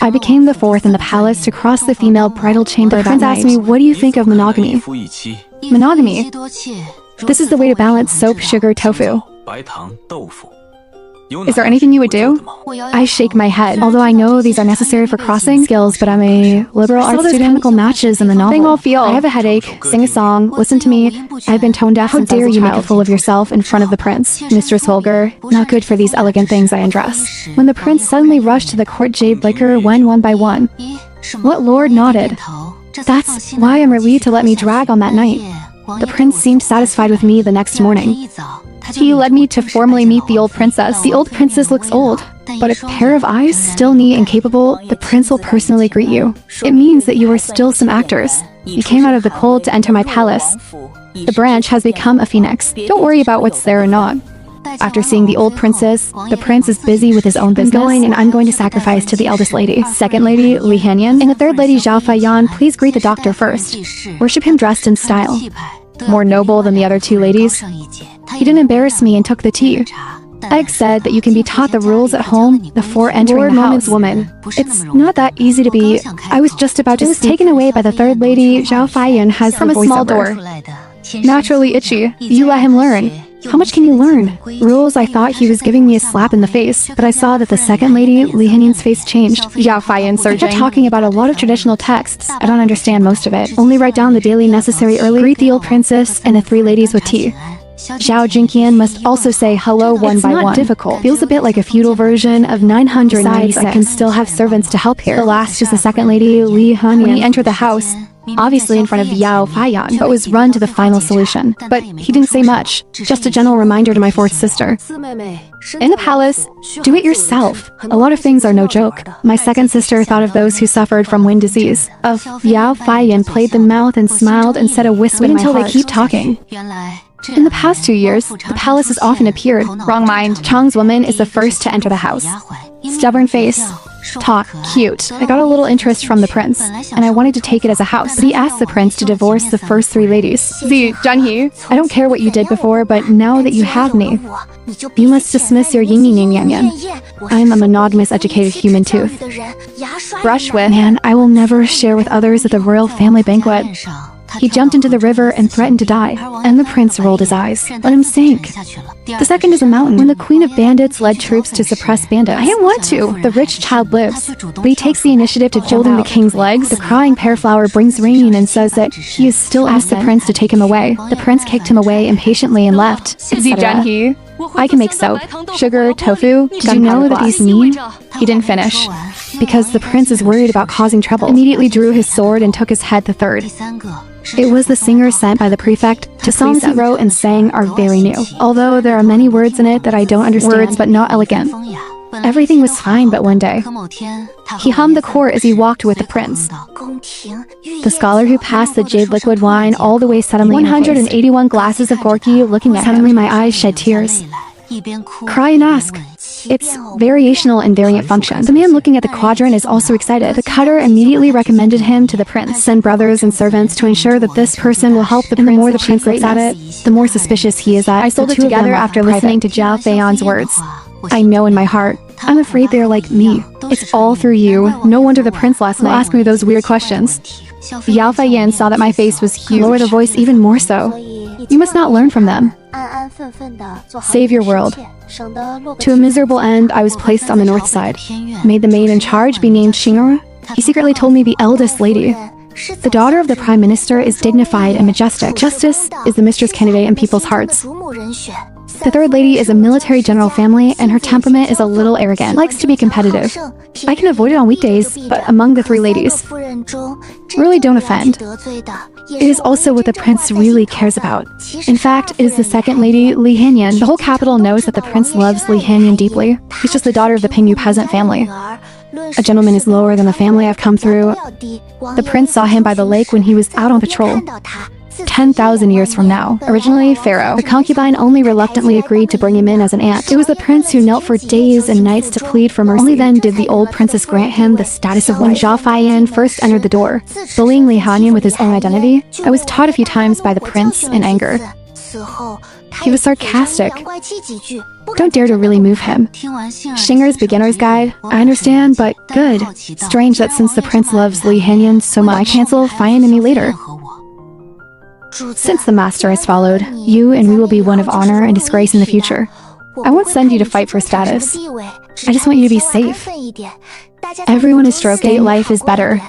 I became the fourth in the palace to cross the female bridal chamber. The prince asked me, what do you think of monogamy? Monogamy? This is the way to balance soap, sugar, tofu. Is there anything you would do? I shake my head. Although I know these are necessary for crossing skills, but I'm a liberal arts student. Chemical matches in the novel. They all feel. I have a headache. Sing a song. Listen to me. I've been tone deaf. How dare you make a fool of yourself in front of the prince? Mistress Holger, not good for these elegant things I undress. When the prince suddenly rushed to the court jade liquor one by one. What lord nodded? That's why I'm relieved to let me drag on that night. The prince seemed satisfied with me the next morning. He led me to formally meet the old princess. The old princess looks old, but a pair of eyes, still neat and capable, the prince will personally greet you. It means that you are still some actors. You came out of the cold to enter my palace. The branch has become a phoenix. Don't worry about what's there or not. After seeing the old princess, the prince is busy with his own business. I'm going to sacrifice to the eldest lady. Second lady, Li Hanyan, and the third lady, Zhao Faiyan. Please greet the doctor first. Worship him dressed in style. More noble than the other two ladies. He didn't embarrass me and took the tea. Egg said that you can be taught the rules at home before entering the house. Woman. It's not that easy to be. I was just about to. It was taken away by the third lady. Zhao Faiyan has from a small door. Naturally itchy. You let him learn. How much can you learn? Rules. I thought he was giving me a slap in the face, but I saw that the second lady, Li Hanyan's face changed. Zhao Faiyan surging. Kept talking about a lot of traditional texts. I don't understand most of it. Only write down the daily necessary early. Greet the old princess and the three ladies with tea. Zhao Jinqian must also say hello one by one. It's not difficult. Feels a bit like a feudal version of 996. Besides, I can still have servants to help here. The last is the second lady, Li Hanyan. When he entered the house, obviously in front of Yao Faiyan, but was run to the final solution. But he didn't say much, just a gentle reminder to my fourth sister. In the palace, do it yourself. A lot of things are no joke. My second sister thought of those who suffered from wind disease. Of Yao Faiyan played the mouth and smiled and said a whisper in my heart. Until they keep talking. In the past 2 years, the palace has often appeared. Wrong mind. Chang's woman is the first to enter the house. Stubborn face. Talk. Cute. I got a little interest from the prince, and I wanted to take it as a house. But he asked the prince to divorce the first three ladies. Z, Junhee, I don't care what you did before, but now that you have me, you must dismiss your yin yin yang yang. I am a monogamous educated human tooth. Brush with. Man, I will never share with others at the royal family banquet. He jumped into the river and threatened to die, and the prince rolled his eyes. Let him sink. The second is a mountain. When the queen of bandits led troops to suppress bandits, I didn't want to. The rich child lives, but he takes the initiative to holding the king's legs. The crying pear flower brings rain and says that he is still asked the prince to take him away. The prince kicked him away impatiently and left. Junhee, I can make soap, sugar, tofu. Did you know that these mean? He didn't finish, because the prince is worried about causing trouble. Immediately drew his sword and took his head to third. It was the singer sent by the prefect. The songs he wrote and sang are very new, although there are many words in it that I don't understand. Words, but not elegant. Everything was fine, but one day, he hummed the court as he walked with the prince. The scholar who passed the jade liquid wine all the way suddenly 181 glasses of Gorky looking at him. Suddenly my eyes shed tears. Cry and ask. It's variational and variant function. The man looking at the quadrant is also excited. The cutter immediately recommended him to the prince. Send brothers and servants to ensure that this person will help the prince. The more the prince looks at it, the more suspicious he is that. I sold it together after listening to Zhao Faiyan's words. I know in my heart, I'm afraid they're like me. It's all through you. No wonder the prince last night asked me those weird questions. Yao Faiyan saw that my face was huge. Lower the voice even more so. You must not learn from them. Save your world. To a miserable end, I was placed on the north side. Made the maid in charge be named Xing'er. He secretly told me the eldest lady. The daughter of the prime minister is dignified and majestic. Justice is the mistress candidate in people's hearts. The third lady is a military general family, and her temperament is a little arrogant. Likes to be competitive. I can avoid it on weekdays, but among the three ladies, really don't offend. It is also what the prince really cares about. In fact, it is the second lady, Li Hanyan. The whole capital knows that the prince loves Li Hanyan deeply. She's just the daughter of the Pingyu peasant family. A gentleman is lower than the family I've come through. The prince saw him by the lake when he was out on patrol. 10,000 years from now. Originally, Pharaoh. The concubine only reluctantly agreed to bring him in as an aunt. It was the prince who knelt for days and nights to plead for mercy. Only then did the old princess grant him the status of wife. When Zhao Faiyan first entered the door, bullying Li Hanyan with his own identity, I was taught a few times by the prince in anger. He was sarcastic. Don't dare to really move him. Xinger's beginner's guide. I understand, but good. Strange that since the prince loves Li Hanyan so much, I cancel Fai and me later. Since the master has followed, you and we will be one of honor and disgrace in the future. I won't send you to fight for status. I just want you to be safe. Everyone is stroking. Life is better.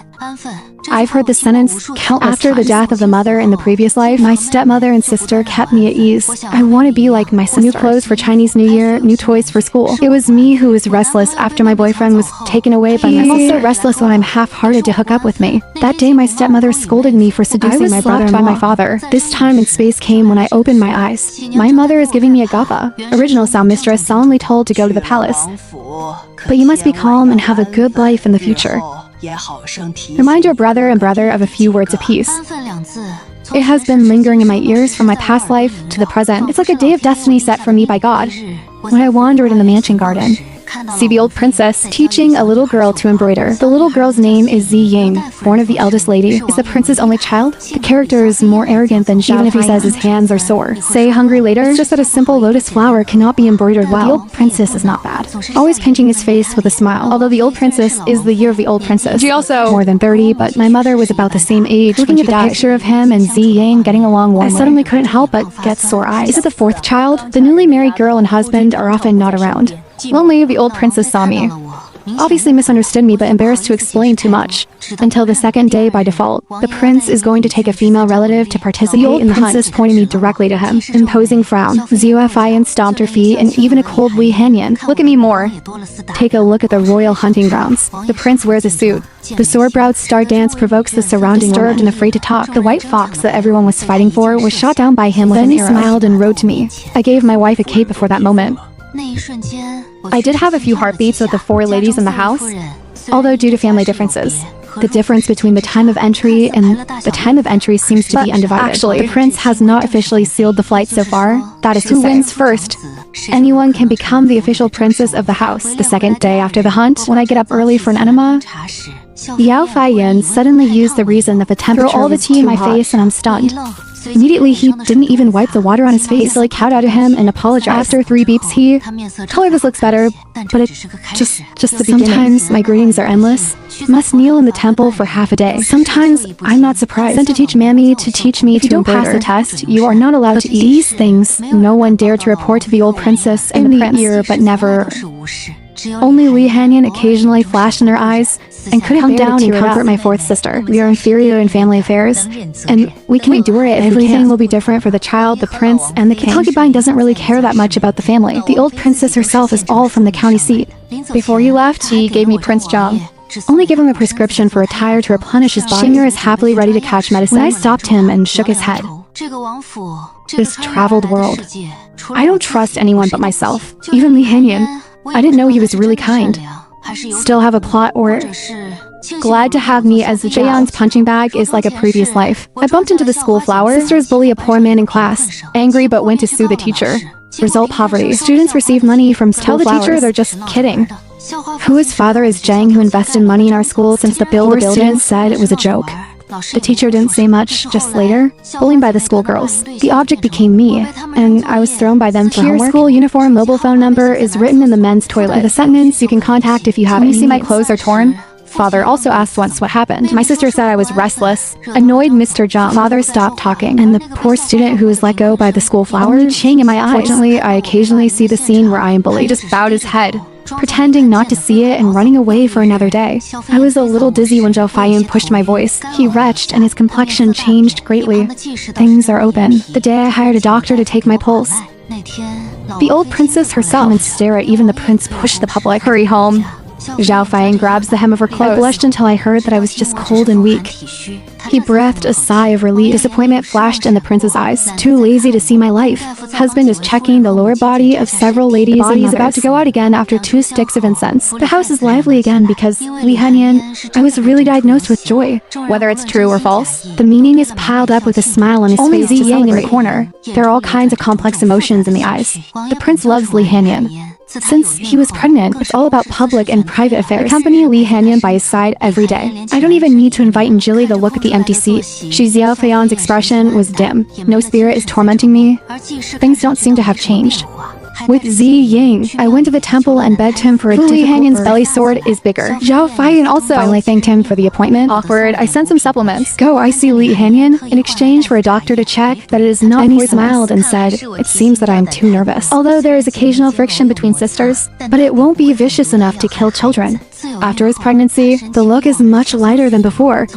I've heard this sentence countless After the death of the mother in the previous life, my stepmother and sister kept me at ease. I want to be like my sister. New clothes for Chinese New Year, new toys for school. It was me who was restless after my boyfriend was taken away by my sister. I'm also restless when I'm half-hearted to hook up with me. That day, my stepmother scolded me for seducing my brother by my father. This time and space came when I opened my eyes. My mother is giving me a gava, original sound mistress solemnly told to go to the palace. But you must be calm and have a good life in the future. Remind your brother and brother of a few words apiece. It has been lingering in my ears from my past life to the present. It's like a day of destiny set for me by God. When I wandered in the mansion garden, see the old princess teaching a little girl to embroider. The little girl's name is Zi Ying, born of the eldest lady. Is the prince's only child? The character is more arrogant than Zhao, even if he says his hands are sore. Say hungry later? It's just that a simple lotus flower cannot be embroidered well. The old princess is not bad. Always pinching his face with a smile. Although the old princess is the year of the old princess. She also more than 30, but my mother was about the same age. Looking at the picture of him and Zi Ying getting along warmly, I suddenly couldn't help but get sore eyes. Is it the fourth child? The newly married girl and husband are often not around. Lonely, the old princess saw me. Obviously misunderstood me, but embarrassed to explain too much. Until the second day, by default, the prince is going to take a female relative to participate in the hunt. The princess pointed me directly to him. Imposing frown. Zhao Faiyan stomped her feet, and even a cold Li Hanyan. Look at me more. Take a look at the royal hunting grounds. The prince wears a suit. The sword-browed star dance provokes the surrounding disturbed and afraid to talk. The white fox that everyone was fighting for was shot down by him with an arrow. Then he smiled and rode to me. I gave my wife a cape before that moment. I did have a few heartbeats with the four ladies in the house, although due to family differences. The difference between the time of entry and the time of entry seems to be undivided. Actually, the prince has not officially sealed the flight so far. That is who wins first. Anyone can become the official princess of the house. The second day after the hunt, when I get up early for an enema, Yao Faiyan suddenly used the reason that the temperature threw all the tea in my face and I'm stunned. Immediately, he didn't even wipe the water on his face. So I kowed out to him and apologized. After 3 beeps, he... Color, this looks better, but it's just the beginning. Sometimes my greetings are endless. Must kneel in the temple for half a day. Sometimes I'm not surprised. Sent to teach Mammy to teach me to embroider. If you don't pass the test, you are not allowed to eat. These things, no one dared to report to the old princess and the prince. Ear, but never... Only Li Hanyan occasionally flashed in her eyes and couldn't come down and comfort my fourth sister. We are inferior in family affairs, and we can endure it. Everything will be different for the child, the prince, and the king. The concubine doesn't really care that much about the family. The old princess herself is all from the county seat. Before you left, he gave me Prince Zhang. Only give him a prescription for a tire to replenish his body. Xinger is happily ready to catch medicine. When I stopped him and shook his head. This traveled world. I don't trust anyone but myself. Even Li Hanyan. I didn't know he was really kind. Still have a plot or... Glad to have me as Jaeyeon's punching bag is like a previous life. I bumped into the school flower. Sisters bully a poor man in class. Angry but went to sue the teacher. Result poverty. Students receive money from school flowers. Tell the teacher they're just kidding. Whose father is Zhang who invested money in our school since the students said it was a joke. The teacher didn't say much, just later, bullied by the schoolgirls. The object became me, and I was thrown by them for homework. School uniform mobile phone number is written in the men's toilet. The sentence you can contact if you have any. When you see my clothes are torn. Father also asked once what happened. My sister said I was restless. Annoyed Mr. Zhang. Father stopped talking, and the poor student who was let go by the school flower ching in my eyes. Fortunately, I occasionally see the scene where I am bullied. He just bowed his head, pretending not to see it and running away for another day. I was a little dizzy when Zhao Faiyan pushed my voice. He retched and his complexion changed greatly. Things are open. The day I hired a doctor to take my pulse. The old princess herself and stare at even the prince push the public. Hurry home. Zhao Faiyan grabs the hem of her clothes. I blushed until I heard that I was just cold and weak. He breathed a sigh of relief. Disappointment flashed in the prince's eyes. Too lazy to see my life. Husband is checking the lower body of several ladies and is about to go out again after 2 sticks of incense. The house is lively again because Li Hanyan, I was really diagnosed with joy. Whether it's true or false, the meaning is piled up with a smile on his face. Only Zi Yang in the corner. There are all kinds of complex emotions in the eyes. The prince loves Li Hanyan. Since he was pregnant, it's all about public and private affairs. The company Lee Hanyan by his side every day. I don't even need to invite Njili to look at the empty seat. Xu Xiaofeian's expression was dim. No spirit is tormenting me. Things don't seem to have changed. With Zi Ying, I went to the temple and begged him for a difficult Lee Hanyan's belly sword is bigger. Zhao Feiyan also finally thanked him for the appointment. Awkward. I sent some supplements. Go, I see Lee Hanyan. In exchange for a doctor to check that it is not poisonous. He smiled and said, "It seems that I am too nervous." Although there is occasional friction between sisters, but it won't be vicious enough to kill children. After his pregnancy, the look is much lighter than before,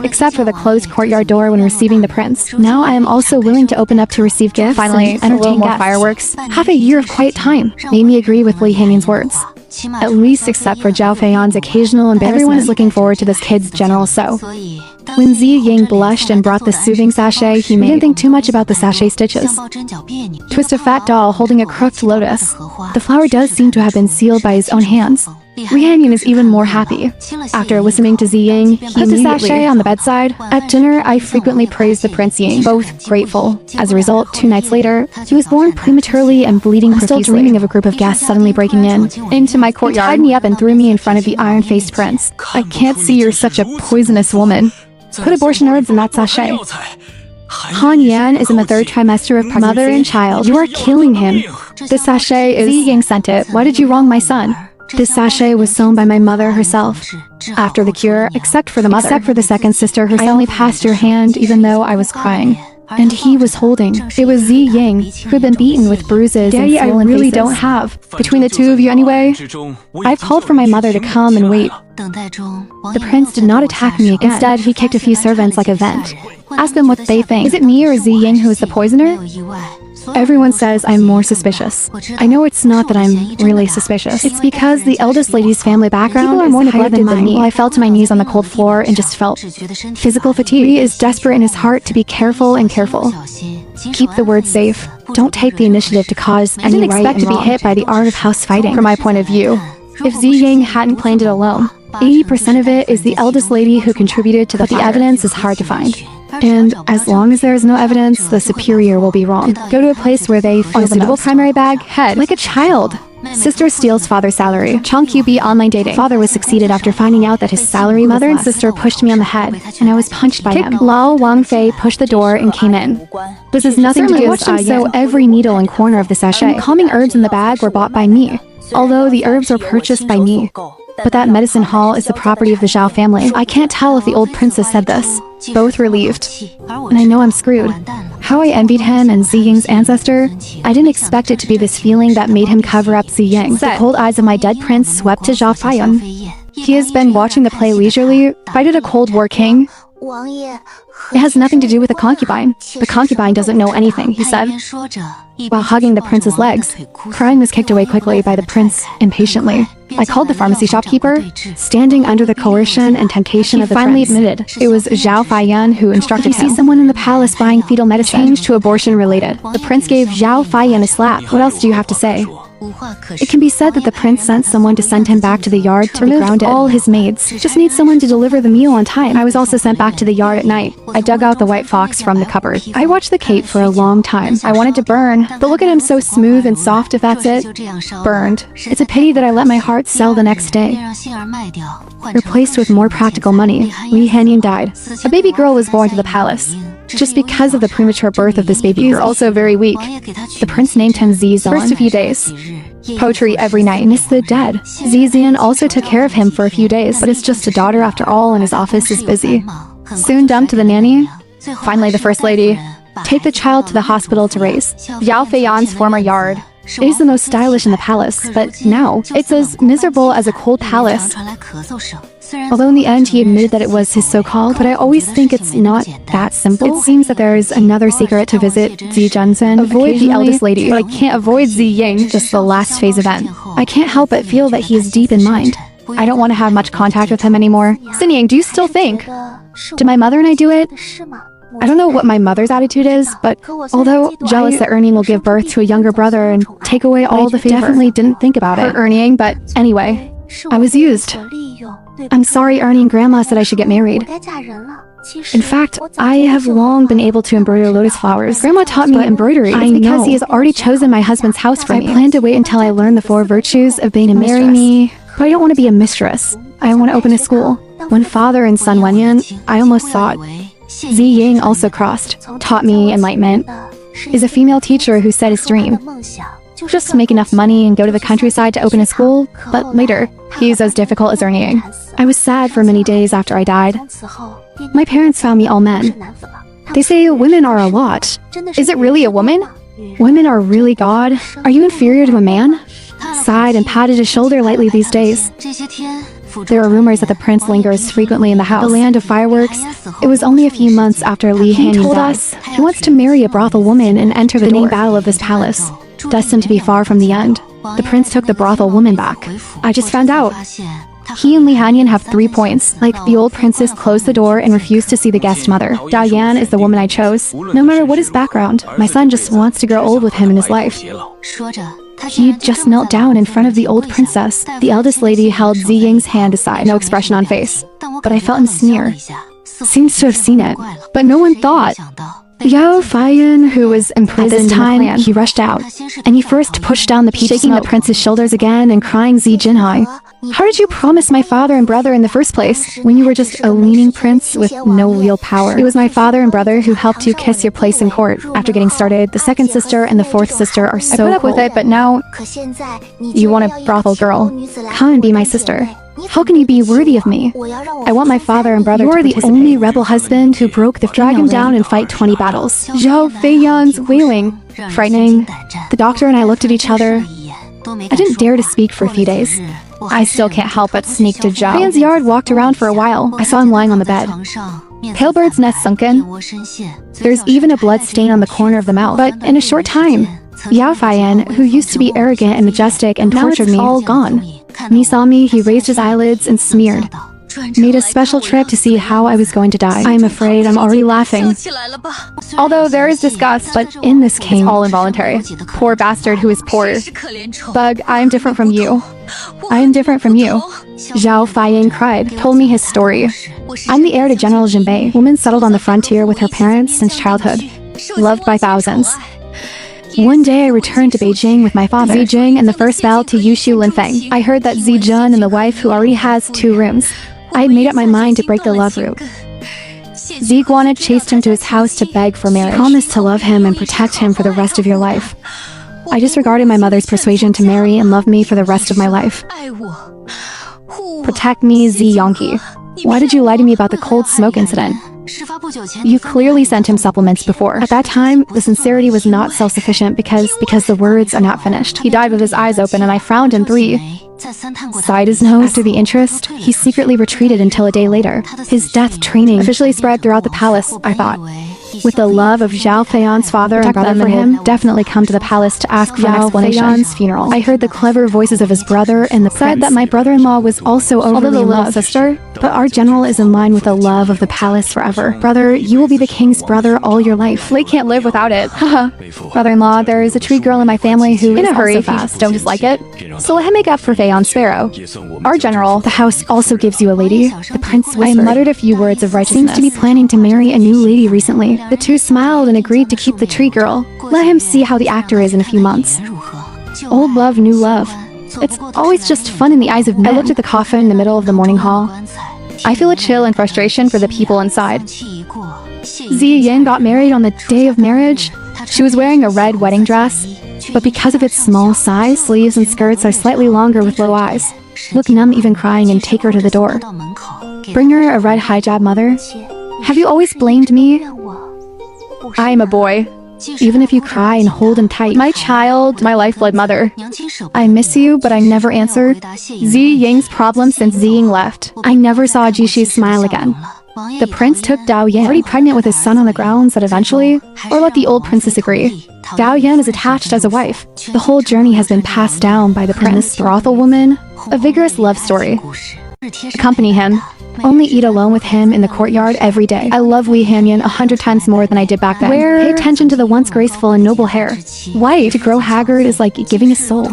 except for the closed courtyard door when receiving the prince. Now I am also willing to open up to receive gifts. Finally, and entertain more fireworks. Half a year of quiet time made me agree with Lee Hanyan's words. At least except for Zhao Feiyan's occasional embarrassment. Everyone is looking forward to this kid's general sew. When Zi Ying blushed and brought the soothing sachet he made, didn't think too much about the sachet stitches. Twist a fat doll holding a crooked lotus. The flower does seem to have been sealed by his own hands. Lee Hanyan is even more happy. After listening to Zi Ying, he put the sachet on the bedside. At dinner, I frequently praised the Prince Ying, both grateful. As a result, 2 nights later, he was born prematurely and bleeding profusely. Still dreaming of a group of guests suddenly breaking into my courtyard. He tied me up and threw me in front of the iron-faced prince. I can't see you're such a poisonous woman. Put abortion herbs in that sachet. Han Yan is in the 3rd trimester of pregnancy. Mother and child. You are killing him. This sachet is... Zi Ying sent it. Why did you wrong my son? This sachet was sewn by my mother herself. After the cure, except for the mother. Except for the second sister herself. I only passed your hand even though I was crying. And he was holding. It was Zi Ying, who had been beaten with bruises and swollen faces. I really don't have. Between the two of you anyway, I've called for my mother to come and wait. The prince did not attack me again. Instead, he kicked a few servants like a vent. Ask them what they think. Is it me or Zi Ying who is the poisoner? Everyone says I'm more suspicious. I know it's not that I'm really suspicious. It's because the eldest lady's family background is more neglected than me. Well, I fell to my knees on the cold floor and just felt physical fatigue. He is desperate in his heart to be careful and careful. Keep the word safe. Don't take the initiative to cause any right and wrong. I didn't expect to be hit by the art of house fighting. From my point of view, if Zi Ying hadn't planned it alone, 80% of it is the eldest lady who contributed to the fire. The evidence is hard to find. And as long as there is no evidence, the superior will be wrong. Go to a place where they feel the suitable primary bag, head, like a child. Sister steals father's salary. Chong QB online dating. Father was succeeded after finding out that his salary. Mother and sister pushed me on the head, and I was punched by them. Lao Wangfei pushed the door and came in. This is nothing to do with sew every needle and corner of the sachet. And calming herbs in the bag were bought by me, although the herbs were purchased by me. But that medicine hall is the property of the Zhao family. I can't tell if the old princess said this. Both relieved. And I know I'm screwed. How I envied him and Zi Ying's ancestor. I didn't expect it to be this feeling that made him cover up Zi Ying. The cold eyes of my dead prince swept to Zhao Feiyan. He has been watching the play leisurely, fighted a Cold War king. It has nothing to do with the concubine. The concubine doesn't know anything, he said, while hugging the prince's legs. Crying was kicked away quickly by the prince, impatiently. I called the pharmacy shopkeeper. Standing under the coercion and temptation of the prince, he finally admitted it was Zhao Feiyan who instructed him. You see someone in the palace buying fetal medicine. Changed to abortion-related. The prince gave Zhao Feiyan a slap. What else do you have to say? It can be said that the prince sent someone to send him back to the yard to be grounded. All his maids. Just need someone to deliver the meal on time. I was also sent back to the yard at night. I dug out the white fox from the cupboard. I watched the cape for a long time. I wanted to burn, but look at him so smooth and soft if that's it. Burned. It's a pity that I let my heart sell the next day. Replaced with more practical money, Lee Hanyan died. A baby girl was born to the palace. Just because of the premature birth of this baby girl. He is also very weak. The prince named him Zizan. First a few days. Poetry every night. Miss the dead. Zizian also took care of him for a few days, but it's just a daughter after all and his office is busy. Soon dumped to the nanny. Finally the first lady. Take the child to the hospital to raise. Yao Feiyan's former yard. It is the most stylish in the palace, but now it's as miserable as a cold palace. Although in the end he admitted that it was his so-called, but I always think it's not that simple. It seems that there is another secret to visit Zi Junsen. Avoid the eldest lady, but I can't avoid Zi Ying, just the last phase event. I can't help but feel that he is deep in mind. I don't want to have much contact with him anymore. Xin Ying, do you still think? Did my mother and I do it? I don't know what my mother's attitude is, but although jealous that Ernie will give birth to a younger brother and take away all the favor, I definitely didn't think about it. Ernie, but anyway, I was used. I'm sorry Ernie and Grandma said I should get married. In fact, I have long been able to embroider lotus flowers. Grandma taught me embroidery. It's because he has already chosen my husband's house for me. I plan to wait until I learn the 4 virtues of being a mistress. Marry me, but I don't want to be a mistress. I want to open a school. When father and son went in, I almost thought. Zi Ying also crossed, taught me enlightenment, is a female teacher who said his dream. Just make enough money and go to the countryside to open a school, but later, he's as difficult as earning. I was sad for many days after I died. My parents found me all men. They say women are a lot. Is it really a woman? Women are really God? Are you inferior to a man? Sighed and patted his shoulder lightly these days. There are rumors that the prince lingers frequently in the house. The land of fireworks. It was only a few months after Li Hanyan told us he wants to marry a brothel woman and enter the main battle of this palace, destined to be far from the end. The prince took the brothel woman back. I just found out. He and Li Hanyan have 3 points. Like the old princess closed the door and refused to see the guest mother. Dao Yan is the woman I chose. No matter what his background, my son just wants to grow old with him in his life. He just knelt down in front of the old princess. The eldest lady held Zi Ying's hand aside, no expression on face. But I felt him sneer. Seems to have seen it, but no one thought. Yao Feiyan, who was imprisoned at this time, he rushed out, and he first pushed down the peach, shaking the prince's shoulders again and crying Zi Jinhai. How did you promise my father and brother in the first place, when you were just a leaning prince with no real power? It was my father and brother who helped you kiss your place in court. After getting started, the second sister and the fourth sister are so I put up with it, but now you want a brothel girl. Come and be my sister. How can you be worthy of me? I want my father and brother to participate. You are the only rebel husband who broke the drag him down and fight 20 battles. Zhao Feiyan's wailing. Frightening. The doctor and I looked at each other. I didn't dare to speak for a few days. I still can't help but sneak to Zhao. Feiyan's yard walked around for a while. I saw him lying on the bed. Pale bird's nest sunken. There's even a blood stain on the corner of the mouth. But in a short time, Yao Feiyan, who used to be arrogant and majestic and tortured me, all gone. When he saw me, he raised his eyelids and smeared. Made a special trip to see how I was going to die. I'm afraid I'm already laughing. Although there is disgust, but in this case, it's all involuntary. Poor bastard who is poor. Bug, I am different from you. I am different from you. Zhao Feiyan cried, told me his story. I'm the heir to General Jinbei, woman settled on the frontier with her parents since childhood. Loved by thousands. One day I returned to Beijing with my father, Zi Jing, and the first bell to Yushu Linfeng. I heard that Zi Jun and the wife who already has 2 rooms. I had made up my mind to break the love route. Zi Guana chased him to his house to beg for marriage. Promised to love him and protect him for the rest of your life. I disregarded my mother's persuasion to marry and love me for the rest of my life. Protect me, Zi Yongqi. Why did you lie to me about the cold smoke incident? You clearly sent him supplements before. At that time, the sincerity was not self-sufficient because the words are not finished. He died with his eyes open and I frowned in 3. Sighed his nose. After the interest, he secretly retreated until a day later. His death training officially spread throughout the palace, I thought. With the love of Zhao Feiyan's father and brother for him, definitely come to the palace to ask for an explanation. Feiyan's funeral. I heard the clever voices of his brother and the said that my brother-in-law was also overly in love, sister. But our general is in line with the love of the palace forever. Brother, you will be the king's brother all your life. Lei can't live without it. Haha. Brother-in-law, there is a tree girl in my family who in a hurry if you don't dislike it. So let him make up for Feiyan Sparrow. Our general, the house also gives you a lady. The prince whispered. I muttered a few words of righteousness. Seems to be planning to marry a new lady recently. The two smiled and agreed to keep the tree girl. Let him see how the actor is in a few months. Old love, new love. It's always just fun in the eyes of men. I looked at the coffin in the middle of the morning hall. I feel a chill and frustration for the people inside. Zi Yin got married on the day of marriage. She was wearing a red wedding dress, but because of its small size, sleeves and skirts are slightly longer with low eyes. Look numb even crying and take her to the door. Bring her a red hijab, mother. Have you always blamed me? I am a boy. Even if you cry and hold him tight. My child, my lifeblood mother. I miss you, but I never answered. Zi Ying's problem since Zi Ying left. I never saw Jixi smile again. The prince took Dao Yan, already pregnant with his son on the grounds that eventually, or let the old princess agree. Dao Yan is attached as a wife. The whole journey has been passed down by the prince. This brothel woman, a vigorous love story. Accompany him. Only eat alone with him in the courtyard every day. I love Li Hanyan 100 times more than I did back then. Pay attention to the once graceful and noble hair. White to grow haggard is like giving a soul.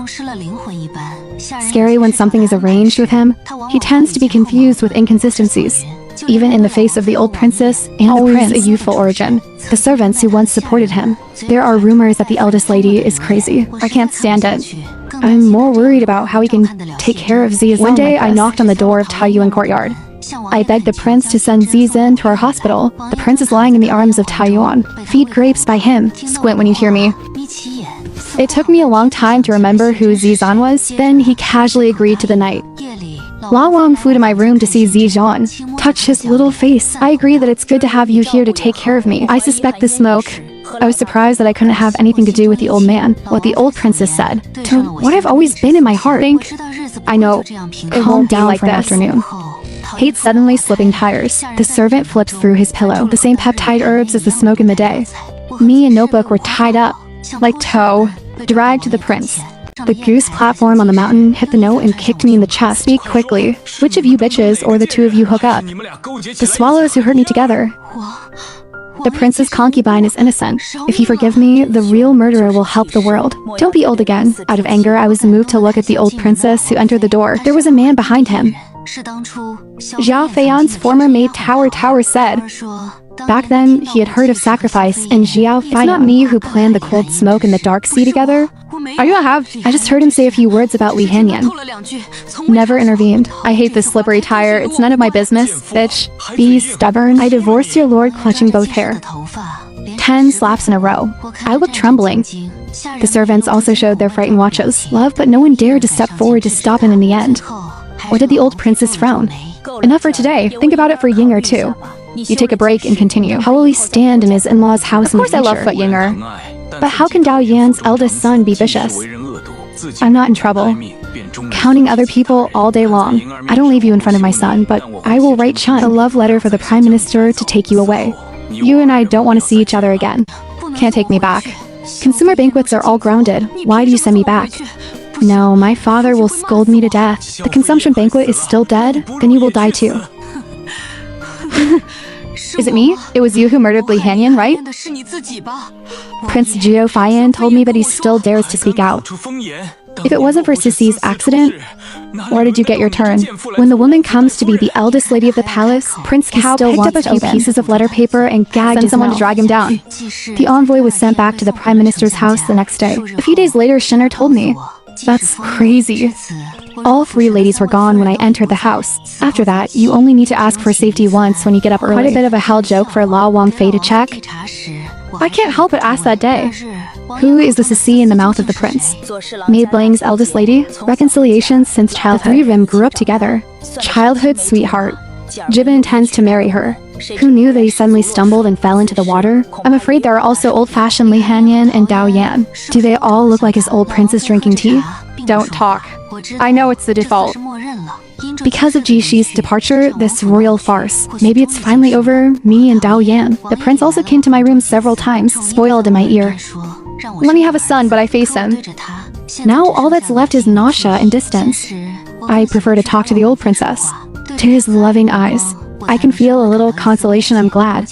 Scary when something is arranged with him, he tends to be confused with inconsistencies. Even in the face of the old princess and the prince, a youthful origin, the servants who once supported him. There are rumors that the eldest lady is crazy. I can't stand it. I'm more worried about how he can take care of Zizan. One day, I knocked on the door of Taiyuan courtyard. I begged the prince to send Zizan to our hospital. The prince is lying in the arms of Taiyuan. Feed grapes by him. Squint when you hear me. It took me a long time to remember who Zizan was. Then he casually agreed to the night. La Wang flew to my room to see Zizan. Touch his little face. I agree that it's good to have you here to take care of me. I suspect the smoke. I was surprised that I couldn't have anything to do with the old man, what the old princess said. To what I've always been in my heart. I know. Calm down like this. Afternoon. Hate suddenly slipping tires. The servant flips through his pillow. The same peptide herbs as the smoke in the day. Me and Notebook were tied up, like tow, dragged to the prince. The goose platform on the mountain hit the note and kicked me in the chest. Speak quickly. Which of you bitches or the two of you hook up? The swallows who hurt me together. The prince's concubine is innocent. If you forgive me, the real murderer will help the world. Don't be old again. Out of anger, I was moved to look at the old princess who entered the door. There was a man behind him. Xiao Feiyan's former maid Tower said. Back then, he had heard of sacrifice, and Xiao Feiyan. It's not me who planned the cold smoke and the dark sea together. Are you a have? I just heard him say a few words about Li Hanyan. Never intervened. I hate this slippery tire. It's none of my business. Bitch. Be stubborn. I divorced your lord, clutching both hair. 10 slaps in a row. I looked trembling. The servants also showed their frightened watches. Love, but no one dared to step forward to stop him in the end. Or did the old princess frown? Enough for today. Think about it for a ying or two. You take a break and continue. How will he stand in his in-laws' house in the future? Of course I love Foot Yinger. But how can Dao Yan's eldest son be vicious? I'm not in trouble. Counting other people all day long. I don't leave you in front of my son, but I will write Chun a love letter for the Prime Minister to take you away. You and I don't want to see each other again. Can't take me back. Consumer banquets are all grounded. Why do you send me back? No, my father will scold me to death. The consumption banquet is still dead? Then you will die too. Is it me? It was you who murdered Li Hanyan, right? Prince Xiao Feiyan told me that he still dares to speak out. If it wasn't for Sissy's accident, where did you get your turn? When the woman comes to be the eldest lady of the palace, Prince Cao still picked up a few pieces of letter paper and gagged someone to drag him down. The envoy was sent back to the Prime Minister's house the next day. A few days later, Shinner told me. That's crazy. All 3 ladies were gone when I entered the house. After that, you only need to ask for safety once when you get up early. Quite a bit of a hell joke for La Wang Fei to check. I can't help but ask that day. Who is the sissy in the mouth of the prince? Maid Blang's eldest lady? Reconciliation since childhood. The 3 of them grew up together. Childhood sweetheart. Jiben intends to marry her. Who knew that he suddenly stumbled and fell into the water? I'm afraid there are also old-fashioned Li Hanyan and Dao Yan. Do they all look like his old princess drinking tea? Don't talk. I know it's the default. Because of Jishi's departure, this royal farce. Maybe it's finally over, me and Dao Yan. The prince also came to my room several times, spoiled in my ear. Let me have a son, but I face him. Now all that's left is nausea and distance. I prefer to talk to the old princess. To his loving eyes. I can feel a little consolation. I'm glad.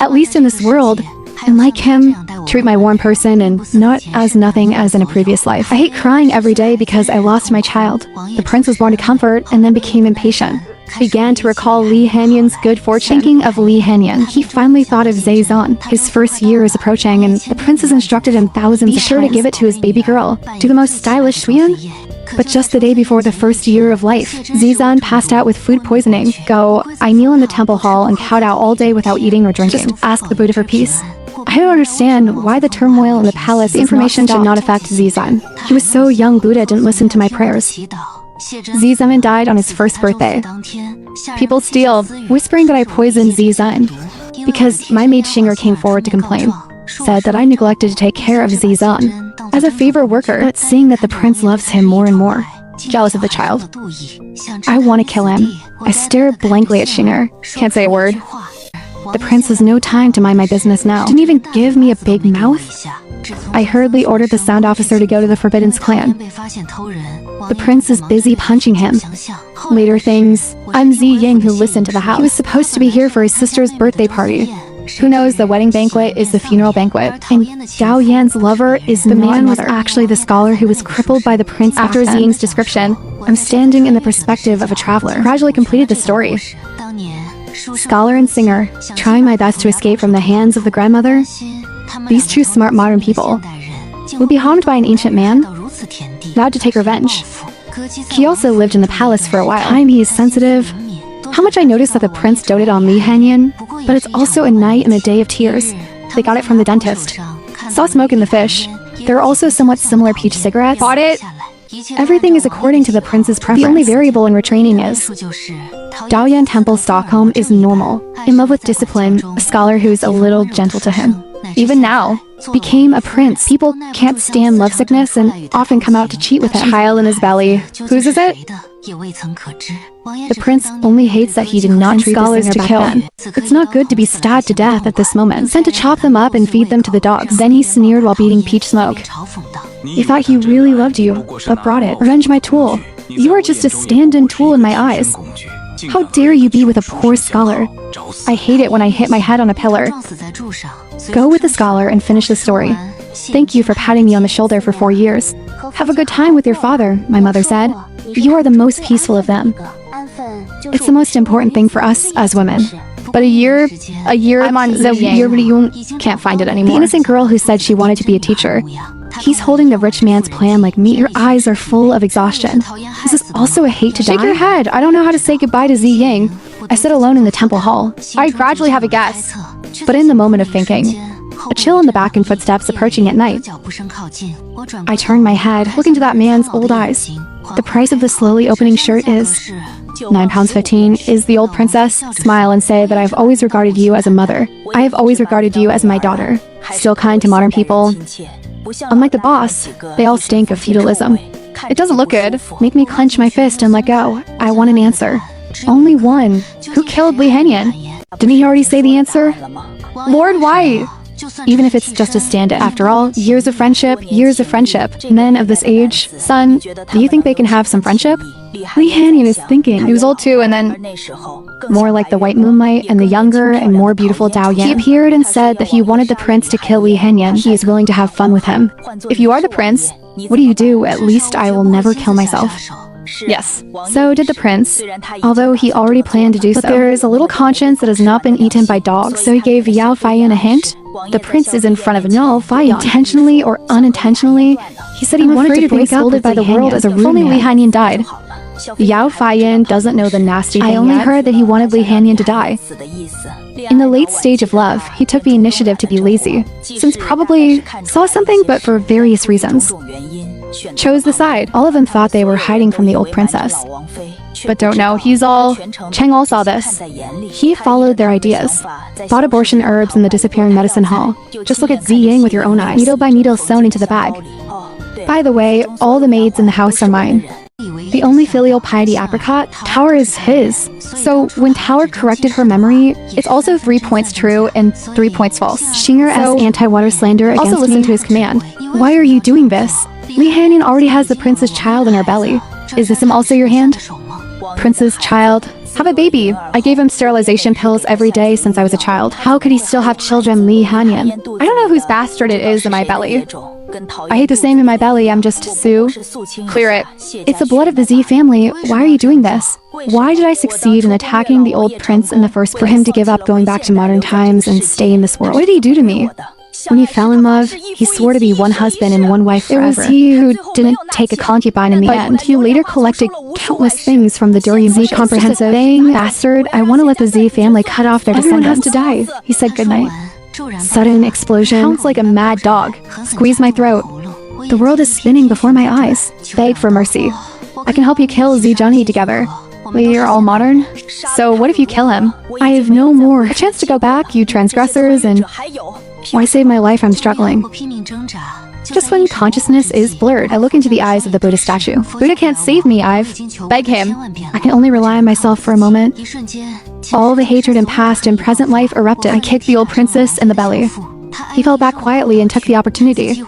At least in this world, and like him, treat my warm person and not as nothing as in a previous life. I hate crying every day because I lost my child. The prince was born to comfort and then became impatient. Began to recall Li Hanyan's good fortune. Thinking of Li Hanyan, he finally thought of Zizan. His first year is approaching and the prince has instructed him thousands of times. Be sure to give it to his baby girl. Do the most stylish Shuyan. But just the day before the first year of life, Zizan passed out with food poisoning. I kneel in the temple hall and kowtow all day without eating or drinking. Just ask the Buddha for peace. I don't understand why the turmoil in the palace. The information should not affect Zizan. He was so young, Buddha didn't listen to my prayers. Zizan died on his first birthday. People steal, whispering that I poisoned Zizan. Because my maid Xinger came forward to complain. Said that I neglected to take care of Zizan. As a favor worker, but seeing that the prince loves him more and more. Jealous of the child. I want to kill him. I stare blankly at Xinger. Can't say a word. The prince has no time to mind my business now. Didn't even give me a big mouth. I hurriedly ordered the sound officer to go to the Forbidden's clan. The prince is busy punching him. Later things, I'm Zi Ying who listened to the house. He was supposed to be here for his sister's birthday party. Who knows, the wedding banquet is the funeral banquet. And Dao Yan's lover is the man was actually the scholar who was crippled by the prince. After Ziying's description, I'm standing in the perspective of a traveler. Gradually completed the story. Scholar and singer, trying my best to escape from the hands of the grandmother. These two smart modern people would be harmed by an ancient man, vowed to take revenge. He also lived in the palace for a while. He is sensitive. How much I noticed that the prince doted on Li Hanyan, but it's also a night and a day of tears. They got it from the dentist. Saw smoke in the fish. There are also somewhat similar peach cigarettes. Bought it. Everything is according to the prince's preference. The only variable in retraining is Daoyan Temple Stockholm is normal, in love with discipline, a scholar who is a little gentle to him. Even now, became a prince. People can't stand lovesickness and often come out to cheat with him. Child in his belly. Whose is it? The prince only hates that he did not treat scholars to kill. It's not good to be stabbed to death at this moment. Sent to chop them up and feed them to the dogs. Then he sneered while beating Peach Smoke. He thought he really loved you, but brought it. Revenge my tool. You are just a stand-in tool in my eyes. How dare you be with a poor scholar? I hate it when I hit my head on a pillar. Go with the scholar and finish the story. Thank you for patting me on the shoulder for 4 years. Have a good time with your father, my mother said. You are the most peaceful of them. It's the most important thing for us as women. But a year, I'm on the year, you can't find it anymore. The innocent girl who said she wanted to be a teacher. He's holding the rich man's plan like me. Your eyes are full of exhaustion. This is also a hate to die. Shake your head. I don't know how to say goodbye to Ziying. I sit alone in the temple hall. I gradually have a guess. But in the moment of thinking, a chill in the back and footsteps approaching at night. I turn my head, look into that man's old eyes. The price of the slowly opening shirt is £9.15. Is the old princess. Smile and say that I have always regarded you as a mother. I have always regarded you as my daughter. Still kind to modern people. Unlike the boss, they all stink of feudalism. It doesn't look good. Make me clench my fist and let go. I want an answer. Only one. Who killed Li Hanyan? Didn't he already say the answer? Lord, why? Even if it's just a stand-in. After all, years of friendship, years of friendship. Men of this age. Son, do you think they can have some friendship? Li Hanyan is thinking. He was old too, and then more like the white moonlight and the younger and more beautiful Dao Yan. He appeared and said that he wanted the prince to kill Li Hanyan. He is willing to have fun with him. If you are the prince, what do you do? At least I will never kill myself. Yes. So did the prince, although he already planned to do so. But there is a little conscience that has not been eaten by dogs. So he gave Yao Faiyan a hint. The prince is in front of Yao Faiyan. Intentionally or unintentionally, he said he wanted to break up by the world as a rude man. If only Li Hanyan died. Yao Faiyan doesn't know the nasty thing. I only heard that he wanted Li Hanyan to die. In the late stage of love, he took the initiative to be lazy, since probably saw something, but for various reasons. Chose the side. All of them thought they were hiding from the old princess. But don't know, Cheng all saw this. He followed their ideas. Bought abortion herbs in the disappearing medicine hall. Just look at Ziying with your own eyes. Needle by needle sewn into the bag. By the way, all the maids in the house are mine. The only filial piety apricot, Tower is his. So when Tower corrected her memory, it's also 3 points true and 3 points false. Shinger as anti-water slander against also listened to his command. Why are you doing this? Li Hanyan already has the prince's child in her belly. Is this him also your hand? Prince's child. Have a baby. I gave him sterilization pills every day since I was a child. How could he still have children, Li Hanyan? I don't know whose bastard it is in my belly. I hate the same in my belly, I'm just Sue. Clear it. It's the blood of the Z family. Why are you doing this? Why did I succeed in attacking the old prince in the first place? For him to give up going back to modern times and stay in this world. What did he do to me? When he fell in love, he swore to be one husband and one wife forever. It was he who didn't take a concubine in the end. He later collected countless things from the Dorian Z comprehensive thing. Bastard, I want to let the Z family cut off their descendants. Everyone has to die. He said goodnight. Sudden explosion. Sounds like a mad dog. Squeeze my throat. The world is spinning before my eyes. Beg for mercy. I can help you kill Z Junhee together. We are all modern. So what if you kill him? I have no more. A chance to go back, you transgressors, and why save my life? I'm struggling. Just when consciousness is blurred, I look into the eyes of the Buddha statue. Buddha can't save me, beg him. I can only rely on myself for a moment. All the hatred in past and present life erupted. I kicked the old princess in the belly. He fell back quietly and took the opportunity.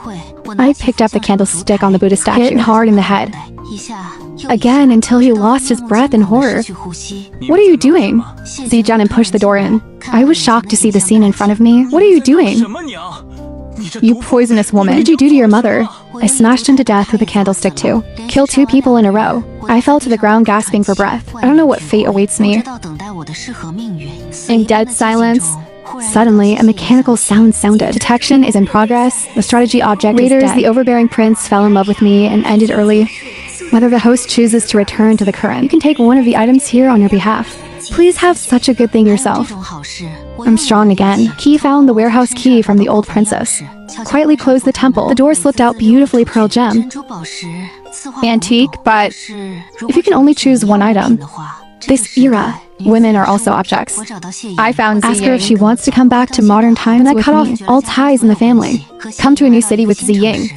I picked up the candlestick on the Buddha statue, hit hard in the head. Again until he lost his breath in horror. What are you doing? Zijianan pushed the door in. I was shocked to see the scene in front of me. What are you doing? You poisonous woman. What did you do to your mother? I smashed him to death with a candlestick too. Killed 2 people in a row. I fell to the ground gasping for breath. I don't know what fate awaits me. In dead silence, suddenly, a mechanical sound sounded. Detection is in progress. The strategy object is dead. The overbearing prince fell in love with me and ended early. Whether the host chooses to return to the current, you can take one of the items here on your behalf. Please have such a good thing yourself. I'm strong again. He found the warehouse key from the old princess. Quietly closed the temple. The door slipped out beautifully pearl gem. Antique, but if you can only choose one item. This era, women are also objects. I found Ask her if she wants to come back to modern times. And I cut off all ties in the family. Come to a new city with Ziying.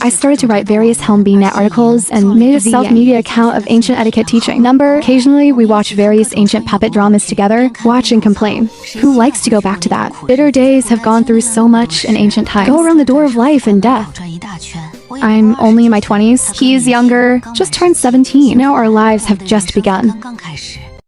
I started to write various HelmBNet articles and made a self-media account of ancient etiquette teaching. Occasionally we watch various ancient puppet dramas together, watch and complain. Who likes to go back to that? Bitter days have gone through so much in ancient times. Go around the door of life and death. I'm only in my 20s. He is younger, just turned 17. Now our lives have just begun.